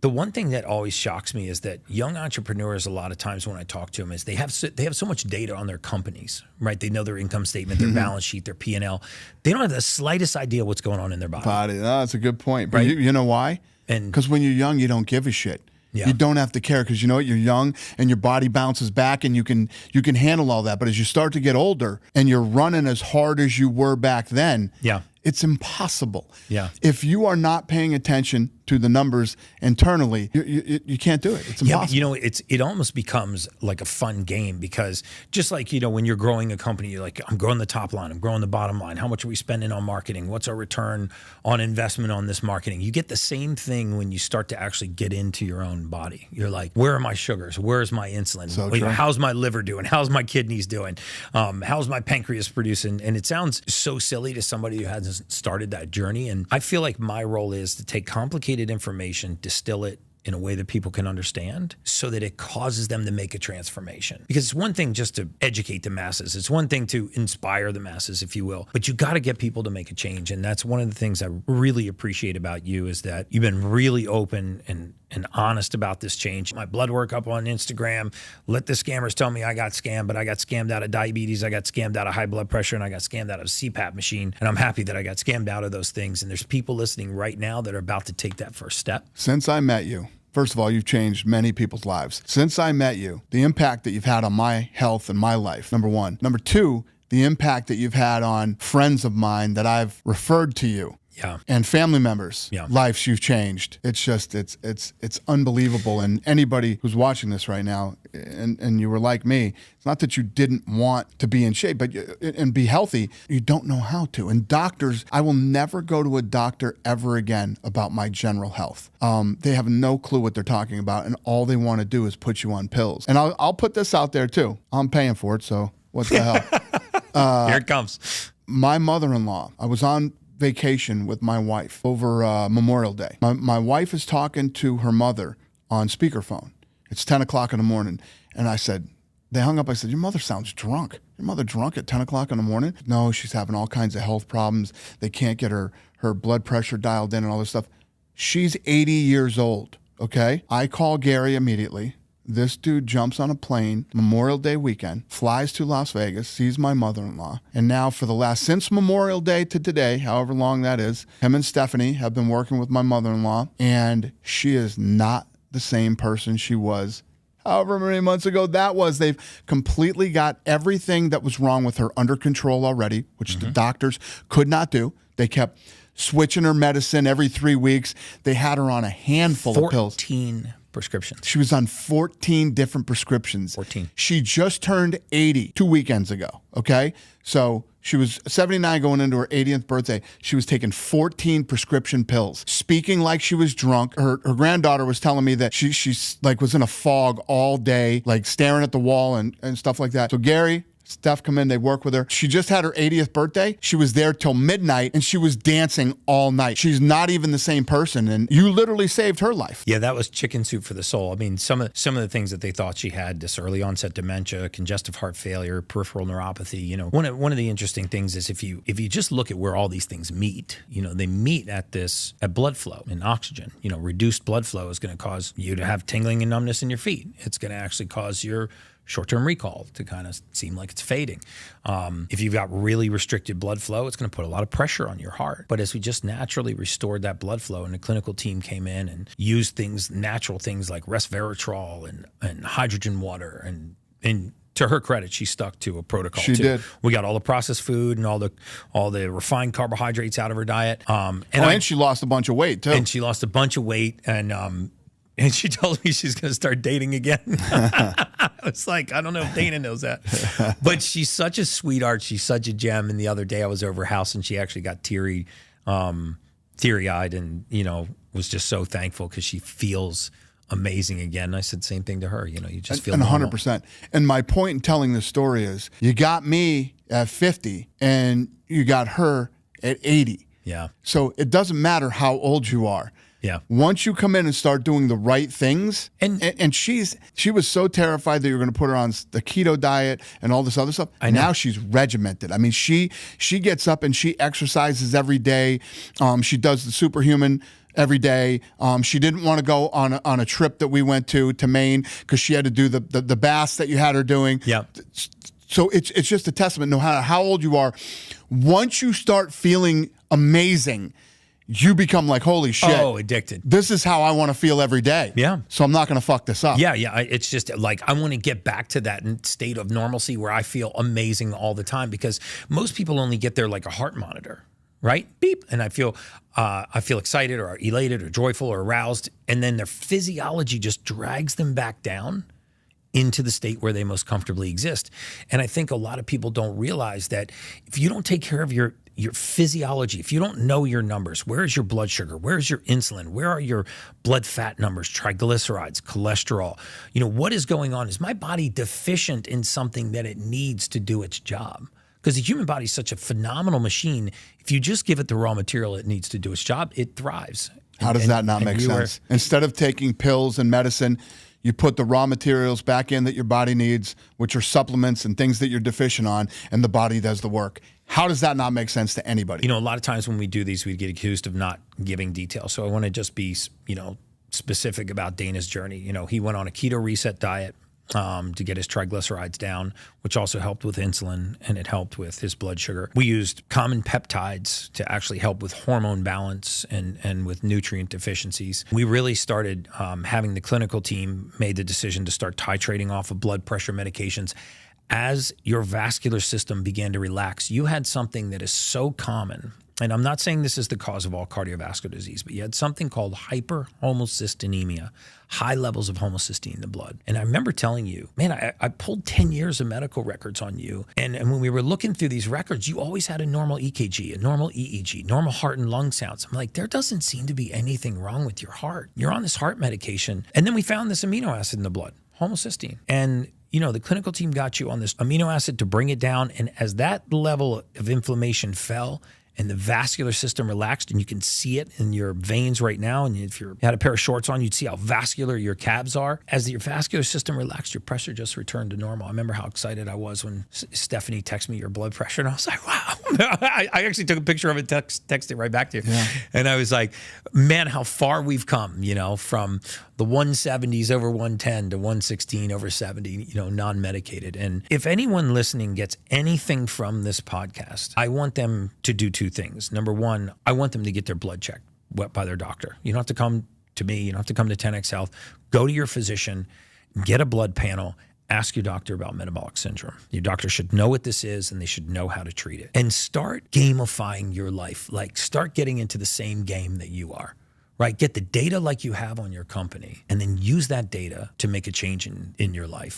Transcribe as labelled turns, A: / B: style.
A: The one thing that always shocks me is that young entrepreneurs, a lot of times when I talk to them, is they have so much data on their companies, right? They know their income statement, their balance sheet, their P&L. They don't have the slightest idea what's going on in their body.
B: That's a good point. But
A: Right?
B: you know why? Because when you're young, you don't give a shit.
A: Yeah.
B: You don't have to care because you know what? You're young and your body bounces back and you can handle all that. But as you start to get older and you're running as hard as you were back then, it's impossible.
A: Yeah.
B: If you are not paying attention to the numbers internally, you can't do it. It's impossible.
A: Yeah, but, you know, it almost becomes like a fun game because just like, you know, when you're growing a company, you're like, I'm growing the top line, I'm growing the bottom line. How much are we spending on marketing? What's our return on investment on this marketing? You get the same thing when you start to actually get into your own body. You're like, where are my sugars? Where's my insulin?
B: So true.
A: How's my liver doing? How's my kidneys doing? How's my pancreas producing? And it sounds so silly to somebody who hasn't started that journey. And I feel like my role is to take complicated information, distill it in a way that people can understand so that it causes them to make a transformation. Because it's one thing just to educate the masses. It's one thing to inspire the masses, if you will. But you got to get people to make a change. And that's one of the things I really appreciate about you is that you've been really open and honest about this change. My blood work up on Instagram, let the scammers tell me I got scammed, but I got scammed out of diabetes, I got scammed out of high blood pressure, and I got scammed out of a CPAP machine. And I'm happy that I got scammed out of those things. And there's people listening right now that are about to take that first step.
B: Since I met you, first of all, you've changed many people's lives. Since I met you, the impact that you've had on my health and my life, number one. Number two, the impact that you've had on friends of mine that I've referred to you.
A: Yeah.
B: And family members'
A: Yeah.
B: lives you've changed. It's just, it's unbelievable. And anybody who's watching this right now, and you were like me, it's not that you didn't want to be in shape, but and be healthy. You don't know how to. And doctors, I will never go to a doctor ever again about my general health. They have no clue what they're talking about, and all they want to do is put you on pills. And I'll put this out there too. I'm paying for it, so what the hell?
A: Here it comes.
B: My mother-in-law, I was on vacation with my wife over Memorial Day. My wife is talking to her mother on speakerphone. It's 10 o'clock in the morning. And I said, they hung up. I said, your mother sounds drunk. Your mother drunk at 10 o'clock in the morning? No, she's having all kinds of health problems. They can't get her blood pressure dialed in and all this stuff. She's 80 years old, okay? I call Gary immediately. This dude jumps on a plane Memorial Day weekend, flies to Las Vegas, sees my mother-in-law. And now since Memorial Day to today, however long that is, him and Stephanie have been working with my mother-in-law, and she is not the same person she was however many months ago that was. They've completely got everything that was wrong with her under control already, which the doctors could not do. They kept switching her medicine every 3 weeks. They had her on a handful of pills.
A: 14 prescriptions.
B: She was on 14 different prescriptions.
A: 14.
B: She just turned 80 2 weekends ago, okay? So she was 79 going into her 80th birthday. She was taking 14 prescription pills, speaking like she was drunk. Her granddaughter was telling me that she's like was in a fog all day, like staring at the wall and stuff like that. So Gary, Steph come in, they work with her. She just had her 80th birthday. She was there till midnight and she was dancing all night. She's not even the same person, and you literally saved her life.
A: Yeah, that was chicken soup for the soul. I mean, some of the things that they thought she had, this early onset dementia, congestive heart failure, peripheral neuropathy, you know, one of the interesting things is if you just look at where all these things meet, you know, they meet at blood flow and oxygen. You know, reduced blood flow is going to cause you to have tingling and numbness in your feet. It's going to actually cause your short-term recall to kind of seem like it's fading. If you've got really restricted blood flow, it's going to put a lot of pressure on your heart. But as we just naturally restored that blood flow and the clinical team came in and used natural things like resveratrol and hydrogen water and to her credit, she stuck to a protocol.
B: She did.
A: We got all the processed food and all the refined carbohydrates out of her diet.
B: And she lost a bunch of weight too.
A: And she lost a bunch of weight and she told me she's going to start dating again. I was like, I don't know if Dana knows that. But she's such a sweetheart. She's such a gem. And the other day I was over her house and she actually got teary-eyed and, you know, was just so thankful because she feels amazing again. And I said same thing to her. You know, you just feel
B: and
A: normal.
B: 100%. And my point in telling this story is you got me at 50 and you got her at 80.
A: Yeah.
B: So it doesn't matter how old you are.
A: Yeah.
B: Once you come in and start doing the right things, and she was so terrified that you were going to put her on the keto diet and all this other stuff. Now she's regimented. I mean, she gets up and she exercises every day. She does the superhuman every day. She didn't want to go on a trip that we went to Maine because she had to do the baths that you had her doing.
A: Yeah.
B: So it's just a testament, no matter how old you are, once you start feeling amazing, you become like, holy shit.
A: Oh, addicted.
B: This is how I want to feel every day.
A: Yeah.
B: So I'm not going to fuck this up.
A: Yeah. It's just like I want to get back to that state of normalcy where I feel amazing all the time, because most people only get there like a heart monitor, right? Beep. And I feel excited or elated or joyful or aroused. And then their physiology just drags them back down into the state where they most comfortably exist. And I think a lot of people don't realize that if you don't take care of your physiology, if you don't know your numbers, where is your blood sugar? Where is your insulin? Where are your blood fat numbers, triglycerides, cholesterol? What is going on? Is my body deficient in something that it needs to do its job? Because the human body is such a phenomenal machine. If you just give it the raw material it needs to do its job, it thrives.
B: How does that not make sense? Instead of taking pills and medicine, you put the raw materials back in that your body needs, which are supplements and things that you're deficient on, and the body does the work. How does that not make sense to anybody?
A: A lot of times when we do these, we get accused of not giving details. So I want to just be, specific about Dana's journey. He went on a keto reset diet to get his triglycerides down, which also helped with insulin, and it helped with his blood sugar. We used common peptides to actually help with hormone balance and with nutrient deficiencies. We really started having the clinical team made the decision to start titrating off of blood pressure medications. As your vascular system began to relax, you had something that is so common. And I'm not saying this is the cause of all cardiovascular disease, but you had something called hyperhomocystinemia, high levels of homocysteine in the blood. And I remember telling you, man, I pulled 10 years of medical records on you. And when we were looking through these records, you always had a normal EKG, a normal EEG, normal heart and lung sounds. I'm like, there doesn't seem to be anything wrong with your heart. You're on this heart medication. And then we found this amino acid in the blood, homocysteine. And the clinical team got you on this amino acid to bring it down. And as that level of inflammation fell and the vascular system relaxed, and you can see it in your veins right now, and if you had a pair of shorts on, you'd see how vascular your calves are. As your vascular system relaxed, your pressure just returned to normal. I remember how excited I was when Stephanie texted me your blood pressure, and I was like, wow. I actually took a picture of it, texted it right back to you. Yeah. And I was like, man, how far we've come, from the 170s over 110 to 116 over 70, non-medicated. And if anyone listening gets anything from this podcast, I want them to do two things. Number one, I want them to get their blood checked by their doctor. You don't have to come to me. You don't have to come to 10X Health. Go to your physician, get a blood panel, ask your doctor about metabolic syndrome. Your doctor should know what this is, and they should know how to treat it. And start gamifying your life. Start getting into the same game that you are. Right? Get the data like you have on your company, and then use that data to make a change in your life.